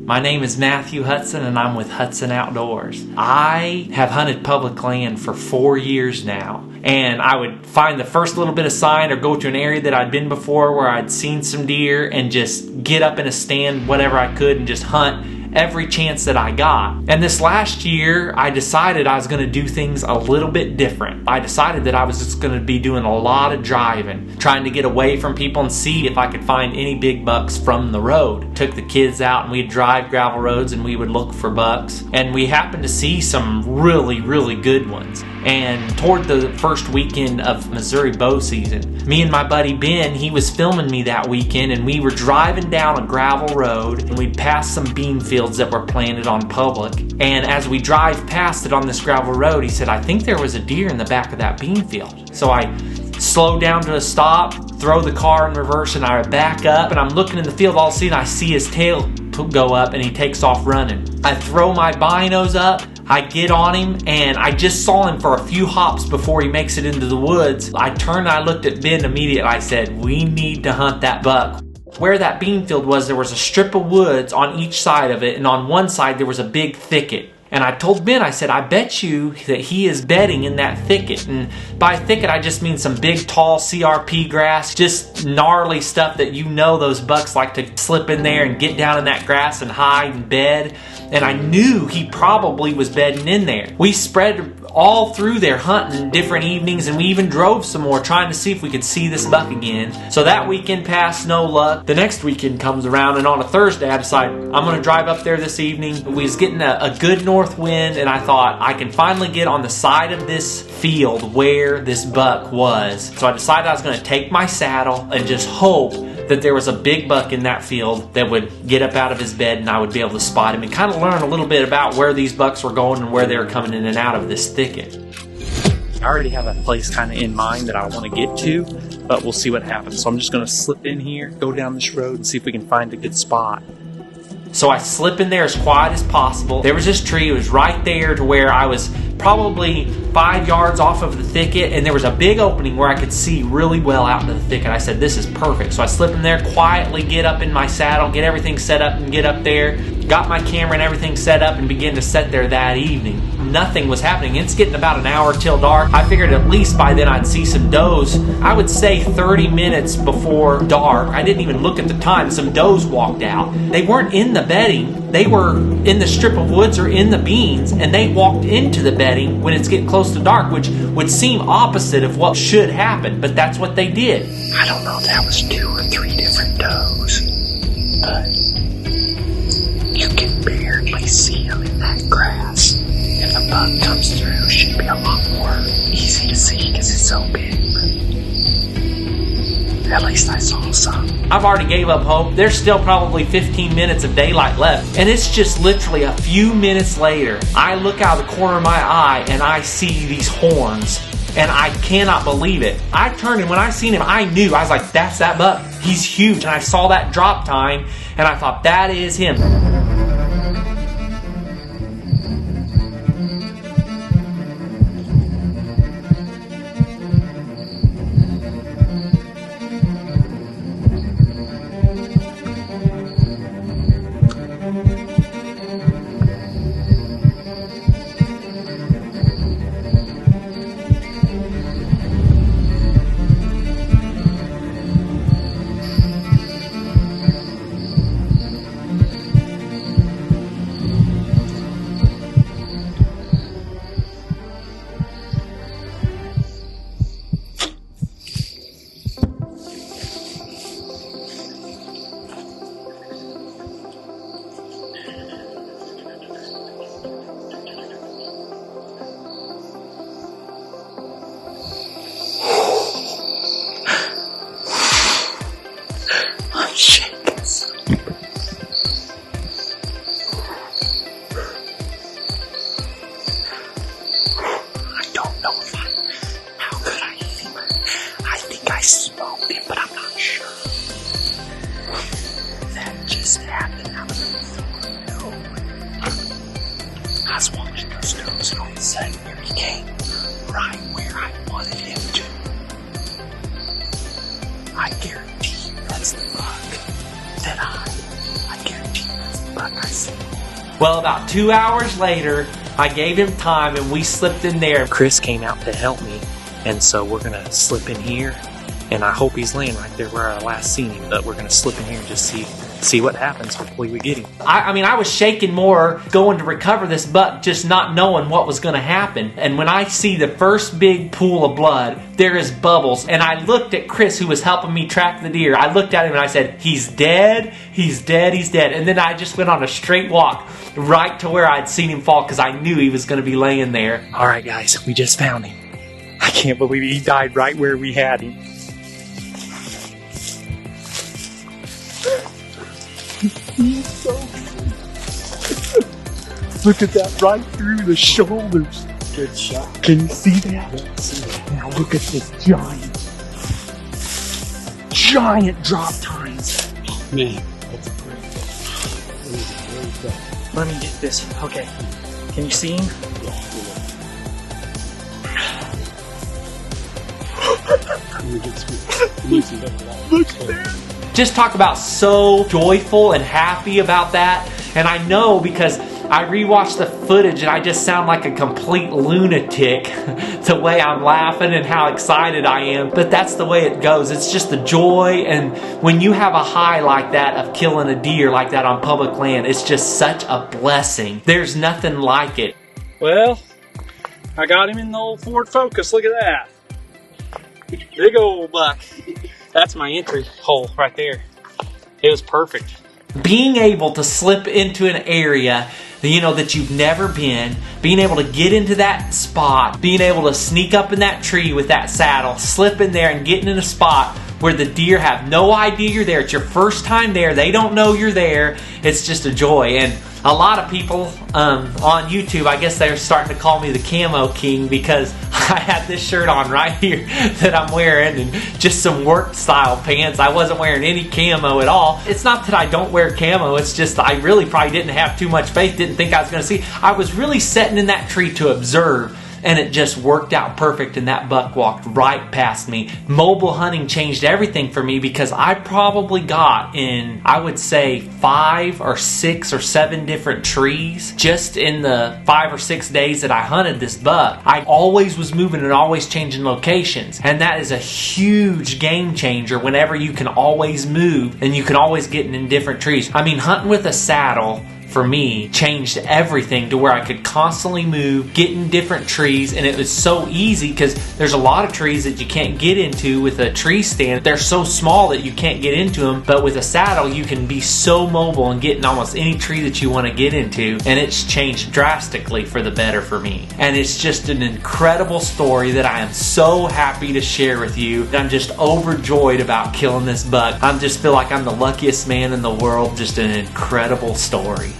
My name is Mathew Hutson, and I'm with Hutson Outdoors. I have hunted public land for 4 years now, and I would find the first little bit of sign or go to an area that I'd been before where I'd seen some deer and just get up in a stand, whatever I could, and just hunt every chance that I got. And this last year, I decided I was going to do things a little bit different. I decided that I was just going to be doing a lot of driving, trying to get away from people and see if I could find any big bucks from the road. Took the kids out and we'd drive gravel roads and we would look for bucks. And we happened to see some really, really good ones. And toward the first weekend of Missouri bow season, me and my buddy Ben, he was filming me that weekend, and we were driving down a gravel road and we'd pass some bean fields that were planted on public. And as we drive past it on this gravel road, he said, "I think there was a deer in the back of that bean field." So I slow down to a stop, throw the car in reverse, and I back up, and I'm looking in the field. All of a sudden I see his tail go up and he takes off running. I throw my binos up, I get on him, and I just saw him for a few hops before he makes it into the woods. I turned and I looked at Ben immediately. I said, "We need to hunt that buck." Where that bean field was, there was a strip of woods on each side of it, and on one side there was a big thicket. And I told Ben, I said, "I bet you that he is bedding in that thicket." And by thicket, I just mean some big, tall CRP grass, just gnarly stuff that those bucks like to slip in there and get down in that grass and hide and bed. And I knew he probably was bedding in there. We spread all through there hunting different evenings, and we even drove some more trying to see if we could see this buck again. So that weekend passed, no luck. The next weekend comes around, and on a Thursday I decide I'm going to drive up there this evening. We was getting a good north wind, and I thought I can finally get on the side of this field where this buck was. So I decided I was going to take my saddle and just hope that there was a big buck in that field that would get up out of his bed and I would be able to spot him and kind of learn a little bit about where these bucks were going and where they were coming in and out of this thicket. I already have a place kind of in mind that I want to get to, but we'll see what happens. So I'm just going to slip in here, go down this road, and see if we can find a good spot. So I slip in there as quiet as possible. There was this tree. It was right there to where I was probably 5 yards off of the thicket, and there was a big opening where I could see really well out into the thicket. I said, "This is perfect." So I slip in there, quietly get up in my saddle, get everything set up and get up there. Got my camera and everything set up and began to set there that evening. Nothing was happening. It's getting about an hour till dark. I figured at least by then I'd see some does. I would say 30 minutes before dark. I didn't even look at the time. Some does walked out. They weren't in the bedding. They were in the strip of woods or in the beans, and they walked into the bedding when it's getting close to dark, which would seem opposite of what should happen, but that's what they did. I don't know if that was 2 or 3 different does, but you can barely see them in that grass. If a buck comes through, it should be a lot more easy to see because it's so big. At least I saw some. I've already gave up hope. There's still probably 15 minutes of daylight left. And it's just literally a few minutes later, I look out of the corner of my eye and I see these horns. And I cannot believe it. I turned, and when I seen him, I knew. I was like, "That's that buck. He's huge." And I saw that drop-tine, and I thought, that is him. don't know how good I hit him. I think I smoked him, but I'm not sure. That just happened out of nowhere. I was watching those does, and all of a sudden, here he came, right where I wanted him to. I guarantee you that's the buck I guarantee you that's the buck I see. Well, about 2 hours later, I gave him time and we slipped in there. Chris came out to help me, and so we're gonna slip in here, and I hope he's laying right there where I last seen him, but we're gonna slip in here and just see what happens. Hopefully we get him. I mean, I was shaking more going to recover this buck, just not knowing what was gonna happen. And when I see the first big pool of blood, there is bubbles, and I looked at Chris, who was helping me track the deer. I looked at him and I said, he's dead, he's dead, he's dead. And then I just went on a straight walk right to where I'd seen him fall, because I knew he was gonna be laying there. All right, guys, we just found him. I can't believe he died right where we had him. He's so good. Look at that, right through the shoulders. Good shot. Can you see that? Yeah, I see that. Now look at this giant drop tines. Man, that's a great buck. That is a great buck. Let me get this. Okay. Can you see him? Yeah, let me get some. Look at that. Just talk about so joyful and happy about that. And I know because I rewatched the footage and I just sound like a complete lunatic the way I'm laughing and how excited I am. But that's the way it goes. It's just the joy. And when you have a high like that of killing a deer like that on public land, it's just such a blessing. There's nothing like it. Well, I got him in the old Ford Focus. Look at that. Big old buck. That's my entry hole right there. It was perfect. Being able to slip into an area, you know, that you've never been, being able to get into that spot, being able to sneak up in that tree with that saddle, slip in there and getting in a spot where the deer have no idea you're there. It's your first time there. They don't know you're there. It's just a joy. And a lot of people on YouTube, I guess they're starting to call me the Camo King, because I had this shirt on right here that I'm wearing and just some work style pants. I wasn't wearing any camo at all. It's not that I don't wear camo, it's just I really probably didn't have too much faith, didn't think I was going to see. I was really sitting in that tree to observe, and it just worked out perfect, and that buck walked right past me. Mobile hunting changed everything for me, because I probably got in, I would say, 5 or 6 or 7 different trees just in the 5 or 6 days that I hunted this buck. I always was moving and always changing locations, and that is a huge game changer whenever you can always move and you can always get in different trees. I mean, hunting with a saddle for me changed everything to where I could constantly move, get in different trees, and it was so easy because there's a lot of trees that you can't get into with a tree stand. They're so small that you can't get into them, but with a saddle you can be so mobile and get in almost any tree that you want to get into, and it's changed drastically for the better for me. And it's just an incredible story that I am so happy to share with you. I'm just overjoyed about killing this buck. I just feel like I'm the luckiest man in the world. Just an incredible story.